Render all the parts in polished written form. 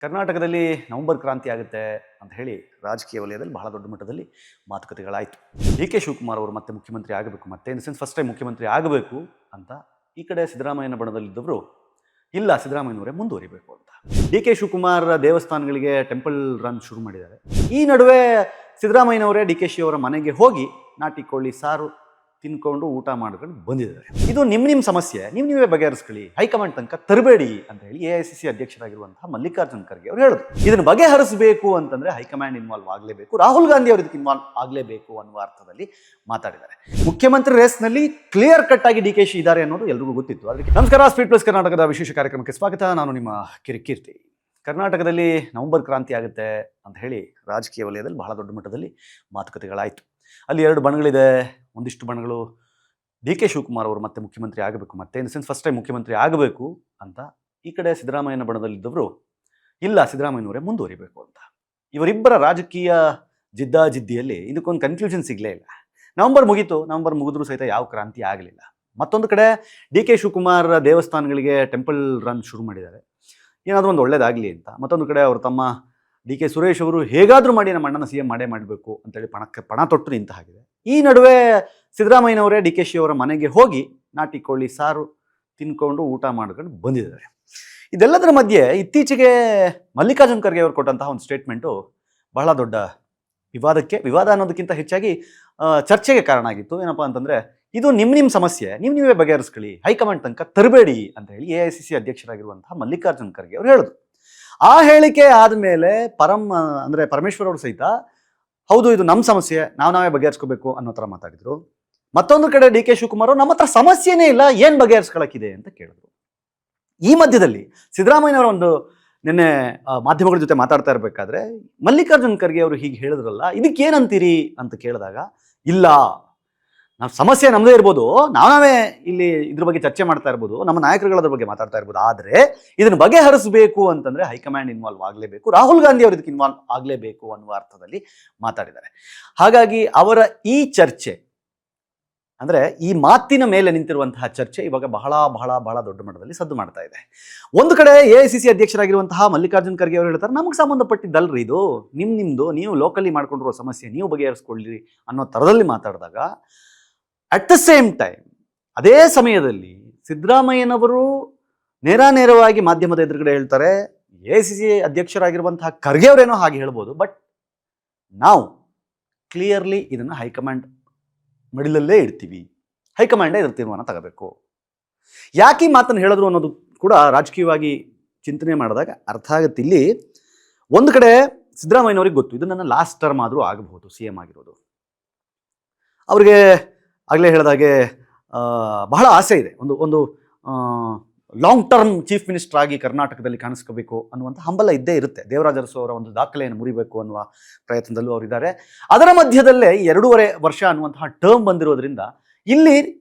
ಕರ್ನಾಟಕದಲ್ಲಿ ನವೆಂಬರ್ ಕ್ರಾಂತಿ ಆಗುತ್ತೆ ಅಂತ ಹೇಳಿ ರಾಜಕೀಯ ವಲಯದಲ್ಲಿ ಬಹಳ ದೊಡ್ಡ ಮಟ್ಟದಲ್ಲಿ ಮಾತುಕತೆಗಳಾಯಿತು. ಡಿ ಕೆ ಶಿವಕುಮಾರ್ ಅವರು ಮತ್ತೆ ಮುಖ್ಯಮಂತ್ರಿ ಆಗಬೇಕು, ಮತ್ತೆ ಇನ್ ಸೆನ್ಸ್ ಫಸ್ಟ್ ಟೈಮ್ ಮುಖ್ಯಮಂತ್ರಿ ಆಗಬೇಕು ಅಂತ ಈ ಕಡೆ ಸಿದ್ದರಾಮಯ್ಯನ ಬಣದಲ್ಲಿದ್ದವರು ಇಲ್ಲ ಸಿದ್ದರಾಮಯ್ಯನವರೇ ಮುಂದುವರಿಬೇಕು ಅಂತ. ಡಿ ಕೆ ಶಿವಕುಮಾರ್ ದೇವಸ್ಥಾನಗಳಿಗೆ ಟೆಂಪಲ್ ರನ್ ಶುರು ಮಾಡಿದ್ದಾರೆ. ಈ ನಡುವೆ ಸಿದ್ದರಾಮಯ್ಯನವರೇ ಡಿ ಕೆ ಶಿ ಅವರ ಮನೆಗೆ ಹೋಗಿ ನಾಟಿ ಕೋಳಿ ಸಾರು ತಿನ್ಕೊಂಡು ಊಟ ಮಾಡ್ಕೊಂಡು ಬಂದಿದ್ದಾರೆ. ಇದು ನಿಮ್ಮ ಸಮಸ್ಯೆ ನೀವೇ ಬಗೆಹರಿಸ್ಕೊಳ್ಳಿ, ಹೈಕಮಾಂಡ್ ತನಕ ತರಬೇಡಿ ಅಂತ ಹೇಳಿ AICC ಅಧ್ಯಕ್ಷರಾಗಿರುವಂತಹ ಮಲ್ಲಿಕಾರ್ಜುನ್ ಖರ್ಗೆ ಅವರು ಹೇಳಿದ್ರು. ಇದನ್ನು ಬಗೆಹರಿಸಬೇಕು ಅಂತಂದ್ರೆ ಹೈಕಮಾಂಡ್ ಇನ್ವಾಲ್ವ್ ಆಗಲೇಬೇಕು, ರಾಹುಲ್ ಗಾಂಧಿ ಅವರು ಇದಕ್ಕೆ ಇನ್ವಾಲ್ವ್ ಆಗಲೇಬೇಕು ಅನ್ನುವ ಅರ್ಥದಲ್ಲಿ ಮಾತಾಡಿದ್ದಾರೆ. ಮುಖ್ಯಮಂತ್ರಿ ರೇಸ್ನಲ್ಲಿ ಕ್ಲಿಯರ್ ಕಟ್ ಆಗಿ DK ಶಿ ಇದ್ದಾರೆ ಅನ್ನೋದು ಎಲ್ರಿಗೂ ಗೊತ್ತಿತ್ತು. ಅದಕ್ಕೆ ನಮಸ್ಕಾರ, ಸ್ಪೀಡ್ ಪ್ಲಸ್ ಕರ್ನಾಟಕದ ವಿಶೇಷ ಕಾರ್ಯಕ್ರಮಕ್ಕೆ ಸ್ವಾಗತ. ನಾನು ನಿಮ್ಮ ಕಿರಿಕೀರ್ತಿ. ಕರ್ನಾಟಕದಲ್ಲಿ ನವೆಂಬರ್ ಕ್ರಾಂತಿ ಆಗುತ್ತೆ ಅಂತ ಹೇಳಿ ರಾಜಕೀಯ ವಲಯದಲ್ಲಿ ಬಹಳ ದೊಡ್ಡ ಮಟ್ಟದಲ್ಲಿ ಮಾತುಕತೆಗಳಾಯಿತು. ಅಲ್ಲಿ ಎರಡು ಬಣಗಳಿದೆ. ಒಂದಿಷ್ಟು ಬಣಗಳು DK ಶಿವಕುಮಾರ್ ಅವರು ಮತ್ತೆ ಮುಖ್ಯಮಂತ್ರಿ ಆಗಬೇಕು, ಮತ್ತೆ ಇನ್ ಸೆನ್ಸ್ ಫಸ್ಟ್ ಟೈಮ್ ಮುಖ್ಯಮಂತ್ರಿ ಆಗಬೇಕು ಅಂತ. ಈ ಕಡೆ ಸಿದ್ದರಾಮಯ್ಯನ ಬಣದಲ್ಲಿದ್ದವರು ಇಲ್ಲ ಸಿದ್ದರಾಮಯ್ಯನವರೇ ಮುಂದುವರಿಬೇಕು ಅಂತ. ಇವರಿಬ್ಬರ ರಾಜಕೀಯ ಜಿದ್ದಾಜಿದ್ದಿಯಲ್ಲಿ ಇದಕ್ಕೊಂದು ಕನ್ಕ್ಲೂಷನ್ ಸಿಗಲೇ ಇಲ್ಲ. ನವೆಂಬರ್ ಮುಗೀತು, ನವೆಂಬರ್ ಮುಗಿದ್ರೂ ಸಹಿತ ಯಾವ ಕ್ರಾಂತಿ ಆಗಲಿಲ್ಲ. ಮತ್ತೊಂದು ಕಡೆ DK ಶಿವಕುಮಾರ್ ದೇವಸ್ಥಾನಗಳಿಗೆ ಟೆಂಪಲ್ ರನ್ ಶುರು ಮಾಡಿದ್ದಾರೆ, ಏನಾದರೂ ಒಂದು ಒಳ್ಳೇದಾಗಲಿ ಅಂತ. ಮತ್ತೊಂದು ಕಡೆ ಅವರು ತಮ್ಮ DK ಸುರೇಶ್ ಅವರು ಹೇಗಾದರೂ ಮಾಡಿ ನಮ್ಮ ಅಣ್ಣನ CM ಮಾಡಬೇಕು ಅಂತೇಳಿ ಪಣ ತೊಟ್ಟು ನಿಂತ ಹಾಗಿದೆ. ಈ ನಡುವೆ ಸಿದ್ದರಾಮಯ್ಯನವರೇ DK ಶಿ ಅವರ ಮನೆಗೆ ಹೋಗಿ ನಾಟಿ ಕೋಳಿ ಸಾರು ತಿನ್ಕೊಂಡು ಊಟ ಮಾಡ್ಕೊಂಡು ಬಂದಿದ್ದಾರೆ. ಇದೆಲ್ಲದರ ಮಧ್ಯೆ ಇತ್ತೀಚೆಗೆ ಮಲ್ಲಿಕಾರ್ಜುನ್ ಖರ್ಗೆ ಅವರು ಕೊಟ್ಟಂತಹ ಒಂದು ಸ್ಟೇಟ್ಮೆಂಟು ಬಹಳ ದೊಡ್ಡ ವಿವಾದ ಅನ್ನೋದಕ್ಕಿಂತ ಹೆಚ್ಚಾಗಿ ಚರ್ಚೆಗೆ ಕಾರಣ ಆಗಿತ್ತು. ಏನಪ್ಪ ಅಂತಂದರೆ, ಇದು ನಿಮ್ಮ ಸಮಸ್ಯೆ ನೀವೇ ಬಗೆಹರಿಸ್ಕೊಳ್ಳಿ, ಹೈಕಮಾಂಡ್ ತನಕ ತರಬೇಡಿ ಅಂತ ಹೇಳಿ AICC ಅಧ್ಯಕ್ಷರಾಗಿರುವಂತಹ ಮಲ್ಲಿಕಾರ್ಜುನ್ ಖರ್ಗೆ ಅವರು ಹೇಳಿದ್ರು. ಆ ಹೇಳಿಕೆ ಆದಮೇಲೆ ಪರಮೇಶ್ವರ್ ಅವರು ಸಹಿತ ಹೌದು ಇದು ನಮ್ಮ ಸಮಸ್ಯೆ, ನಾವೇ ಬಗೆಹರಿಸ್ಕೋಬೇಕು ಅನ್ನೋ ಥರ ಮಾತಾಡಿದ್ರು. ಮತ್ತೊಂದು ಕಡೆ DK ಶಿವಕುಮಾರ್ ನಮ್ಮ ಹತ್ರ ಸಮಸ್ಯೆನೇ ಇಲ್ಲ, ಏನು ಬಗೆಹರಿಸ್ಕೊಳಕ್ಕಿದೆ ಅಂತ ಕೇಳಿದ್ರು. ಈ ಮಧ್ಯದಲ್ಲಿ ಸಿದ್ದರಾಮಯ್ಯನವರ ಒಂದು ನಿನ್ನೆ ಮಾಧ್ಯಮಗಳ ಜೊತೆ ಮಾತಾಡ್ತಾ ಇರಬೇಕಾದ್ರೆ ಮಲ್ಲಿಕಾರ್ಜುನ್ ಖರ್ಗೆ ಅವರು ಹೀಗೆ ಹೇಳಿದ್ರಲ್ಲ, ಇದಕ್ಕೇನಂತೀರಿ ಅಂತ ಕೇಳಿದಾಗ, ಇಲ್ಲ ನಾವು ಸಮಸ್ಯೆ ನಮ್ಮದೇ ಇರ್ಬೋದು, ನಾವೇ ಇಲ್ಲಿ ಇದ್ರ ಬಗ್ಗೆ ಚರ್ಚೆ ಮಾಡ್ತಾ ಇರ್ಬೋದು, ನಮ್ಮ ನಾಯಕರುಗಳ ಬಗ್ಗೆ ಮಾತಾಡ್ತಾ ಇರ್ಬೋದು, ಆದರೆ ಇದನ್ನು ಬಗೆಹರಿಸಬೇಕು ಅಂತಂದ್ರೆ ಹೈಕಮಾಂಡ್ ಇನ್ವಾಲ್ವ್ ಆಗಲೇಬೇಕು, ರಾಹುಲ್ ಗಾಂಧಿ ಅವರು ಇದಕ್ಕೆ ಇನ್ವಾಲ್ವ್ ಆಗಲೇಬೇಕು ಅನ್ನುವ ಅರ್ಥದಲ್ಲಿ ಮಾತಾಡಿದ್ದಾರೆ. ಹಾಗಾಗಿ ಅವರ ಈ ಚರ್ಚೆ ಅಂದರೆ ಈ ಮಾತಿನ ಮೇಲೆ ನಿಂತಿರುವಂತಹ ಚರ್ಚೆ ಇವಾಗ ಬಹಳ ಬಹಳ ಬಹಳ ದೊಡ್ಡ ಮಟ್ಟದಲ್ಲಿ ಸದ್ದು ಮಾಡ್ತಾ ಇದೆ. ಒಂದು ಕಡೆ AICC ಅಧ್ಯಕ್ಷರಾಗಿರುವಂತಹ ಮಲ್ಲಿಕಾರ್ಜುನ್ ಖರ್ಗೆ ಅವರು ಹೇಳ್ತಾರೆ, ನಮಗೆ ಸಂಬಂಧಪಟ್ಟಿದ್ದಲ್ರಿ ಇದು, ನಿಮ್ಮದು ನೀವು ಲೋಕಲಿ ಮಾಡ್ಕೊಂಡಿರೋ ಸಮಸ್ಯೆ ನೀವು ಬಗೆಹರಿಸ್ಕೊಳ್ಳಿ ಅನ್ನೋ ಥರದಲ್ಲಿ ಮಾತಾಡಿದಾಗ, ಅಟ್ ದ ಸೇಮ್ ಟೈಮ್ ಅದೇ ಸಮಯದಲ್ಲಿ ಸಿದ್ದರಾಮಯ್ಯನವರು ನೇರವಾಗಿ ಮಾಧ್ಯಮದ ಎದುರುಗಡೆ ಹೇಳ್ತಾರೆ, AICC ಅಧ್ಯಕ್ಷರಾಗಿರುವಂತಹ ಖರ್ಗೆ ಅವರೇನೋ ಹಾಗೆ ಹೇಳ್ಬೋದು, ಬಟ್ ನಾವು ಕ್ಲಿಯರ್ಲಿ ಇದನ್ನು ಹೈಕಮಾಂಡ್ ಮಡಿಲಲ್ಲೇ ಇಡ್ತೀವಿ, ಹೈಕಮಾಂಡೇ ಇದ್ರ ತೀರ್ಮಾನ ತಗೋಬೇಕು. ಯಾಕೆ ಈ ಮಾತನ್ನು ಹೇಳಿದ್ರು ಅನ್ನೋದು ಕೂಡ ರಾಜಕೀಯವಾಗಿ ಚಿಂತನೆ ಮಾಡಿದಾಗ ಅರ್ಥ ಆಗುತ್ತೆ. ಇಲ್ಲಿ ಒಂದು ಕಡೆ ಸಿದ್ದರಾಮಯ್ಯನವ್ರಿಗೆ ಗೊತ್ತು, ಇದು ನನ್ನ ಲಾಸ್ಟ್ ಟರ್ಮ್ ಆದರೂ ಆಗಬಹುದು CM ಆಗಿರೋದು. ಅವ್ರಿಗೆ ಆಗಲೇ ಹೇಳಿದಾಗೆ ಬಹಳ ಆಸೆ ಇದೆ, ಒಂದು ಲಾಂಗ್ ಟರ್ಮ್ ಚೀಫ್ ಮಿನಿಸ್ಟರ್ ಆಗಿ ಕರ್ನಾಟಕದಲ್ಲಿ ಕಾಣಿಸ್ಕೋಬೇಕು ಅನ್ನುವಂಥ ಹಂಬಲ ಇದ್ದೇ ಇರುತ್ತೆ. ದೇವರಾಜ ಅರಸು ಅವರ ಒಂದು ದಾಖಲೆಯನ್ನು ಮುರಿಬೇಕು ಅನ್ನುವ ಪ್ರಯತ್ನದಲ್ಲೂ ಅವರಿದ್ದಾರೆ. ಅದರ ಮಧ್ಯದಲ್ಲೇ 2.5 ವರ್ಷ ಅನ್ನುವಂತಹ ಟರ್ಮ್ ಬಂದಿರೋದ್ರಿಂದ ಇಲ್ಲಿ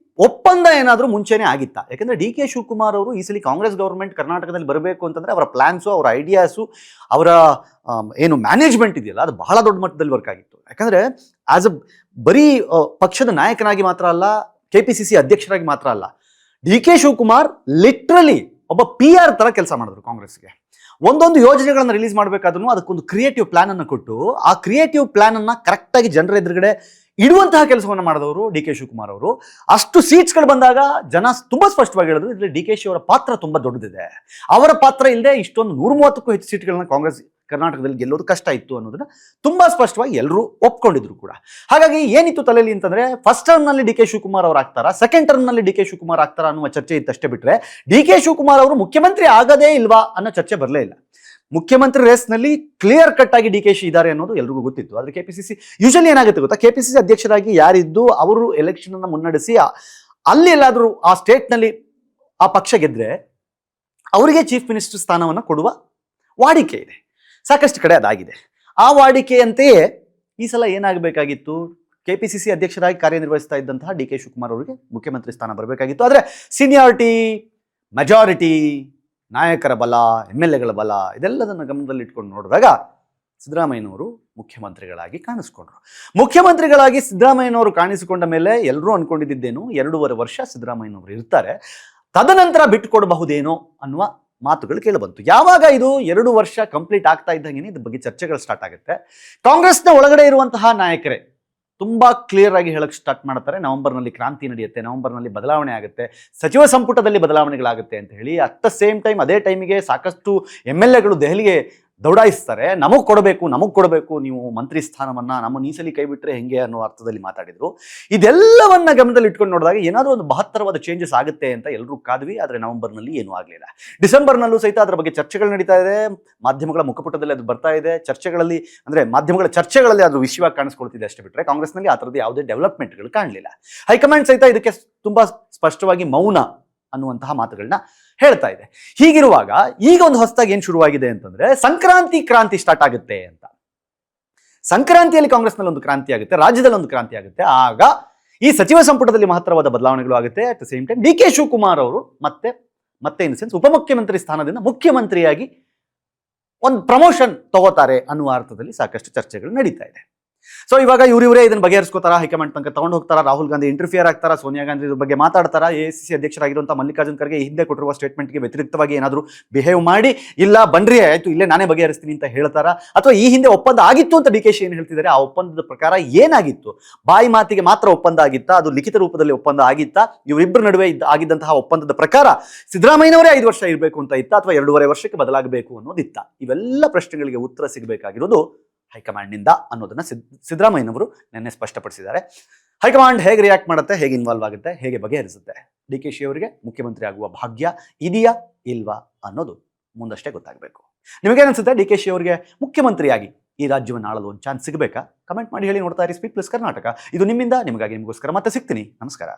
ಒಪ್ಪಂದ ಏನಾದರೂ ಮುಂಚೆನೇ ಆಗಿತ್ತಾ? ಯಾಕೆಂದರೆ DK ಶಿವಕುಮಾರ್ ಅವರು ಈ ಸಲ ಕಾಂಗ್ರೆಸ್ ಗೌರ್ಮೆಂಟ್ ಕರ್ನಾಟಕದಲ್ಲಿ ಬರಬೇಕು ಅಂತಂದರೆ ಅವರ ಪ್ಲ್ಯಾನ್ಸು, ಅವರ ಐಡಿಯಾಸು, ಅವರ ಏನು ಮ್ಯಾನೇಜ್ಮೆಂಟ್ ಇದೆಯಲ್ಲ, ಅದು ಬಹಳ ದೊಡ್ಡ ಮಟ್ಟದಲ್ಲಿ ವರ್ಕ್ ಆಗಿತ್ತು. ಯಾಕಂದರೆ ಆಸ್ ಅ ಬರೀ ಪಕ್ಷದ ನಾಯಕನಾಗಿ ಮಾತ್ರ ಅಲ್ಲ, KPCC ಅಧ್ಯಕ್ಷರಾಗಿ ಮಾತ್ರ ಅಲ್ಲ, DK ಶಿವಕುಮಾರ್ ಲಿಟ್ರಲಿ ಒಬ್ಬ PR ಥರ ಕೆಲಸ ಮಾಡಿದ್ರು ಕಾಂಗ್ರೆಸ್ಗೆ. ಒಂದೊಂದು ಯೋಜನೆಗಳನ್ನು ರಿಲೀಸ್ ಮಾಡಬೇಕಾದ್ರೂ ಅದಕ್ಕೊಂದು ಕ್ರಿಯೇಟಿವ್ ಪ್ಲಾನನ್ನು ಕೊಟ್ಟು ಆ ಕ್ರಿಯೇಟಿವ್ ಪ್ಲಾನನ್ನು ಕರೆಕ್ಟಾಗಿ ಜನರ ಎದುರುಗಡೆ ಇಡುವಂತಹ ಕೆಲಸವನ್ನು ಮಾಡಿದವರು DK ಶಿವಕುಮಾರ್ ಅವರು. ಅಷ್ಟು ಸೀಟ್ಸ್ಗಳು ಬಂದಾಗ ಜನ ತುಂಬ ಸ್ಪಷ್ಟವಾಗಿ ಹೇಳಿದ್ರು, ಇದರಲ್ಲಿ DK ಶಿ ಅವರ ಪಾತ್ರ ತುಂಬ ದೊಡ್ಡದಿದೆ, ಅವರ ಪಾತ್ರ ಇಲ್ಲದೆ ಇಷ್ಟೊಂದು 130ಕ್ಕೂ ಹೆಚ್ಚು ಸೀಟ್ಗಳನ್ನ ಕಾಂಗ್ರೆಸ್ ಕರ್ನಾಟಕದಲ್ಲಿ ಗೆಲ್ಲೋದು ಕಷ್ಟ ಇತ್ತು ಅನ್ನೋದನ್ನ ತುಂಬ ಸ್ಪಷ್ಟವಾಗಿ ಎಲ್ಲರೂ ಒಪ್ಕೊಂಡಿದ್ರು ಕೂಡ. ಹಾಗಾಗಿ ಏನಿತ್ತು ತಲೆಯಲ್ಲಿ ಅಂತಂದ್ರೆ, ಫಸ್ಟ್ ಟರ್ಮ್ನಲ್ಲಿ DK ಶಿವಕುಮಾರ್ ಅವರು ಆಗ್ತಾರಾ, ಸೆಕೆಂಡ್ ಟರ್ಮ್ನಲ್ಲಿ DK ಶಿವಕುಮಾರ್ ಆಗ್ತಾರಾ ಅನ್ನುವ ಚರ್ಚೆ ಇತ್ತಷ್ಟೇ ಬಿಟ್ಟರೆ DK ಶಿವಕುಮಾರ್ ಅವರು ಮುಖ್ಯಮಂತ್ರಿ ಆಗದೇ ಇಲ್ವಾ ಅನ್ನೋ ಚರ್ಚೆ ಬರಲೇ ಇಲ್ಲ. ಮುಖ್ಯಮಂತ್ರಿ ರೇಸ್ನಲ್ಲಿ ಕ್ಲಿಯರ್ ಕಟ್ ಆಗಿ DK ಶಿ ಇದ್ದಾರೆ ಅನ್ನೋದು ಎಲ್ರಿಗೂ ಗೊತ್ತಿತ್ತು. ಆದರೆ KPCC ಯೂಶಲಿ ಏನಾಗುತ್ತೆ ಗೊತ್ತಾ, KPCC ಅಧ್ಯಕ್ಷರಾಗಿ ಯಾರಿದ್ದು ಅವರು ಎಲೆಕ್ಷನ್ ಅನ್ನು ಮುನ್ನಡೆಸಿ ಅಲ್ಲಿ ಎಲ್ಲಾದರೂ ಆ ಸ್ಟೇಟ್ನಲ್ಲಿ ಆ ಪಕ್ಷ ಗೆದ್ರೆ ಅವರಿಗೆ ಚೀಫ್ ಮಿನಿಸ್ಟರ್ ಸ್ಥಾನವನ್ನು ಕೊಡುವ ವಾಡಿಕೆ ಇದೆ, ಸಾಕಷ್ಟು ಕಡೆ ಅದಾಗಿದೆ. ಆ ವಾಡಿಕೆಯಂತೆಯೇ ಈ ಸಲ ಏನಾಗಬೇಕಾಗಿತ್ತು, KPCC ಅಧ್ಯಕ್ಷರಾಗಿ ಕಾರ್ಯನಿರ್ವಹಿಸ್ತಾ ಇದ್ದಂತಹ DK ಶಿವಕುಮಾರ್ ಅವರಿಗೆ ಮುಖ್ಯಮಂತ್ರಿ ಸ್ಥಾನ ಬರಬೇಕಾಗಿತ್ತು. ಆದರೆ ಸೀನಿಯಾರಿಟಿ, ಮೆಜಾರಿಟಿ, ನಾಯಕರ ಬಲ, MLAಗಳ ಬಲ, ಇದೆಲ್ಲದನ್ನು ಗಮನದಲ್ಲಿ ಇಟ್ಕೊಂಡು ನೋಡಿದಾಗ ಸಿದ್ದರಾಮಯ್ಯನವರು ಮುಖ್ಯಮಂತ್ರಿಗಳಾಗಿ ಕಾಣಿಸ್ಕೊಂಡ್ರು. ಮುಖ್ಯಮಂತ್ರಿಗಳಾಗಿ ಸಿದ್ದರಾಮಯ್ಯನವರು ಕಾಣಿಸಿಕೊಂಡ ಮೇಲೆ ಎಲ್ಲರೂ ಅನ್ಕೊಂಡಿದ್ದೇನು, 2.5 ವರ್ಷ ಸಿದ್ದರಾಮಯ್ಯನವರು ಇರ್ತಾರೆ, ತದನಂತರ ಬಿಟ್ಟುಕೊಡಬಹುದೇನೋ ಅನ್ನುವ ಮಾತುಗಳು ಕೇಳಿಬಂತು. ಯಾವಾಗ ಇದು 2 ವರ್ಷ ಕಂಪ್ಲೀಟ್ ಆಗ್ತಾ ಇದ್ದಂಗೆ ಇದ್ರ ಬಗ್ಗೆ ಚರ್ಚೆಗಳು ಸ್ಟಾರ್ಟ್ ಆಗುತ್ತೆ. ಕಾಂಗ್ರೆಸ್ನ ಒಳಗಡೆ ಇರುವಂತಹ ನಾಯಕರೇ ತುಂಬಾ ಕ್ಲಿಯರ್ ಆಗಿ ಹೇಳಕ್ ಸ್ಟಾರ್ಟ್ ಮಾಡ್ತಾರೆ, ನವೆಂಬರ್ನಲ್ಲಿ ಕ್ರಾಂತಿ ನಡೆಯುತ್ತೆ, ನವೆಂಬರ್ನಲ್ಲಿ ಬದಲಾವಣೆ ಆಗುತ್ತೆ, ಸಚಿವ ಸಂಪುಟದಲ್ಲಿ ಬದಲಾವಣೆಗಳಾಗುತ್ತೆ ಅಂತ ಹೇಳಿ. ಅಟ್ ದ ಸೇಮ್ ಟೈಮ್ ಅದೇ ಟೈಮಿಗೆ ಸಾಕಷ್ಟು MLAಗಳು ದೆಹಲಿಗೆ ದೌಡಾಯಿಸ್ತಾರೆ, ನಮಗೆ ಕೊಡಬೇಕು ನೀವು ಮಂತ್ರಿ ಸ್ಥಾನವನ್ನ, ನಮ್ಮ ಮೀಸಲಿ ಕೈ ಬಿಟ್ರೆ ಹೆಂಗೆ ಅನ್ನೋ ಅರ್ಥದಲ್ಲಿ ಮಾತಾಡಿದ್ರು. ಇದೆಲ್ಲವನ್ನ ಗಮನದಲ್ಲಿ ಇಟ್ಕೊಂಡು ನೋಡಿದಾಗ ಏನಾದರೂ ಒಂದು ಮಹತ್ತರವಾದ ಚೇಂಜಸ್ ಆಗುತ್ತೆ ಅಂತ ಎಲ್ಲರೂ ಕಾದ್ವಿ. ಆದರೆ ನವೆಂಬರ್ನಲ್ಲಿ ಏನೂ ಆಗಲಿಲ್ಲ. ಡಿಸೆಂಬರ್ನಲ್ಲೂ ಸಹಿತ ಅದರ ಬಗ್ಗೆ ಚರ್ಚೆಗಳು ನಡೀತಾ ಇದೆ, ಮಾಧ್ಯಮಗಳ ಮುಖಪುಟದಲ್ಲಿ ಅದು ಬರ್ತಾ ಇದೆ. ಚರ್ಚೆಗಳಲ್ಲಿ ಅಂದರೆ ಮಾಧ್ಯಮಗಳ ಚರ್ಚೆಗಳಲ್ಲಿ ಅದು ವಿಷಯವಾಗಿ ಕಾಣಿಸ್ಕೊಳ್ತಿದೆ ಅಷ್ಟೇ ಬಿಟ್ಟರೆ ಕಾಂಗ್ರೆಸ್ನಲ್ಲಿ ಆ ಥರದ್ದು ಯಾವುದೇ ಡೆವಲಪ್ಮೆಂಟ್ಗಳು ಕಾಣಲಿಲ್ಲ. ಹೈಕಮಾಂಡ್ ಸಹಿತ ಇದಕ್ಕೆ ತುಂಬಾ ಸ್ಪಷ್ಟವಾಗಿ ಮೌನ ಅನ್ನುವಂತಹ ಮಾತುಗಳನ್ನ ಹೇಳ್ತಾ ಇದೆ. ಹೀಗಿರುವಾಗ ಈಗ ಒಂದು ಹೊಸದಾಗಿ ಏನು ಶುರುವಾಗಿದೆ ಅಂತಂದ್ರೆ ಸಂಕ್ರಾಂತಿ ಕ್ರಾಂತಿ ಸ್ಟಾರ್ಟ್ ಆಗುತ್ತೆ ಅಂತ. ಸಂಕ್ರಾಂತಿಯಲ್ಲಿ ಕಾಂಗ್ರೆಸ್ನಲ್ಲಿ ಒಂದು ಕ್ರಾಂತಿ ಆಗುತ್ತೆ, ರಾಜ್ಯದಲ್ಲಿ ಒಂದು ಕ್ರಾಂತಿ ಆಗುತ್ತೆ. ಆಗ ಈ ಸಚಿವ ಸಂಪುಟದಲ್ಲಿ ಮಹತ್ತರವಾದ ಬದಲಾವಣೆಗಳು ಆಗುತ್ತೆ. At the same time DK Shivakumar ಅವರು ಮತ್ತೆ ಇನ್ ಸೆನ್ಸ್ ಉಪಮುಖ್ಯಮಂತ್ರಿ ಸ್ಥಾನದಿಂದ ಮುಖ್ಯಮಂತ್ರಿಯಾಗಿ ಒಂದು ಪ್ರಮೋಷನ್ ತಗೋತಾರೆ ಅನ್ನುವ ಅರ್ಥದಲ್ಲಿ ಸಾಕಷ್ಟು ಚರ್ಚೆಗಳು ನಡೀತಾ ಇದೆ. ಸೊ ಇವಾಗ ಇವರೇ ಇದನ್ನು ಬಗೆಹರಿಸ್ಕೋತಾರ, ಹೈಕಮಾಂಡ್ ತನಕ ತಗೊಂಡು ಹೋಗ್ತಾರ, ರಾಹುಲ್ ಗಾಂಧಿ ಇಂಟರ್ಫಿಯರ್ ಆಗ್ತಾರ, ಸೋನಿಯಾ ಗಾಂಧಿ ಇದ್ರ ಬಗ್ಗೆ ಮಾತಾಡ್ತಾರ, AICC ಅಧ್ಯಕ್ಷರಾಗಿರುವಂತಹ ಮಲ್ಲಿಕಾರ್ಜುನ್ ಖರ್ಗೆ ಹಿಂದೆ ಕೊಟ್ಟಿರುವ ಸ್ಟೇಟ್ಮೆಂಟ್ಗೆ ವ್ಯತಿರಿಕ್ತವಾಗಿ ಏನಾದರೂ ಬಿಹೇವ್ ಮಾಡಿ, ಇಲ್ಲ ಬನ್ರಿ ಆಯ್ತು ಇಲ್ಲೇ ನಾನೇ ಬಗೆಹರಿಸ್ತೀನಿ ಅಂತ ಹೇಳ್ತಾರ, ಅಥವಾ ಈ ಹಿಂದೆ ಒಪ್ಪಂದ ಆಗಿತ್ತು ಅಂತ DK ಏನು ಹೇಳ್ತಿದ್ದಾರೆ, ಆ ಒಪ್ಪಂದದ ಪ್ರಕಾರ ಏನಾಗಿತ್ತು, ಬಾಯಿ ಮಾತಿಗೆ ಮಾತ್ರ ಒಪ್ಪಂದ ಆಗಿತ್ತಾ, ಅದು ಲಿಖಿತ ರೂಪದಲ್ಲಿ ಒಪ್ಪಂದ ಆಗಿತ್ತಾ, ಇವರಿಬ್ಬರ ನಡುವೆ ಆಗಿದ್ದಂತಹ ಒಪ್ಪಂದದ ಪ್ರಕಾರ ಸಿದ್ದರಾಮಯ್ಯನವರೇ 5 ವರ್ಷ ಇರಬೇಕು ಅಂತ ಇತ್ತಾ, ಅಥವಾ 2.5 ವರ್ಷಕ್ಕೆ ಬದಲಾಗಬೇಕು ಅನ್ನೋದಿತ್ತ? ಇವೆಲ್ಲ ಪ್ರಶ್ನೆಗಳಿಗೆ ಉತ್ತರ ಸಿಗಬೇಕಾಗಿರೋದು ಹೈಕಮಾಂಡ್ನಿಂದ ಅನ್ನೋದನ್ನ ಸಿದ್ದರಾಮಯ್ಯನವರು ನಿನ್ನೆ ಸ್ಪಷ್ಟಪಡಿಸಿದ್ದಾರೆ. ಹೈಕಮಾಂಡ್ ಹೇಗೆ ರಿಯಾಕ್ಟ್ ಮಾಡುತ್ತೆ, ಹೇಗೆ ಇನ್ವಾಲ್ವ್ ಆಗುತ್ತೆ, ಹೇಗೆ ಬಗೆಹರಿಸುತ್ತೆ, DK ಅವರಿಗೆ ಮುಖ್ಯಮಂತ್ರಿ ಆಗುವ ಭಾಗ್ಯ ಇದೆಯಾ ಇಲ್ವಾ ಅನ್ನೋದು ಮುಂದಷ್ಟೇ ಗೊತ್ತಾಗಬೇಕು. ನಿಮಗೇನಿಸುತ್ತೆ, DK ಅವರಿಗೆ ಮುಖ್ಯಮಂತ್ರಿಯಾಗಿ ಈ ರಾಜ್ಯವನ್ನು ಆಳಲು ಒಂದು ಚಾನ್ಸ್ ಸಿಗಬೇಕಾ? ಕಮೆಂಟ್ ಮಾಡಿ ಹೇಳಿ. ನೋಡ್ತಾ ಇರಿ ಸ್ಪೀಕ್ ಪ್ಲಸ್ ಕರ್ನಾಟಕ. ಇದು ನಿಮ್ಮಿಂದ ನಿಮಗಾಗಿ, ನಿಮಗೋಸ್ಕರ. ಮತ್ತೆ ಸಿಗ್ತೀನಿ. ನಮಸ್ಕಾರ.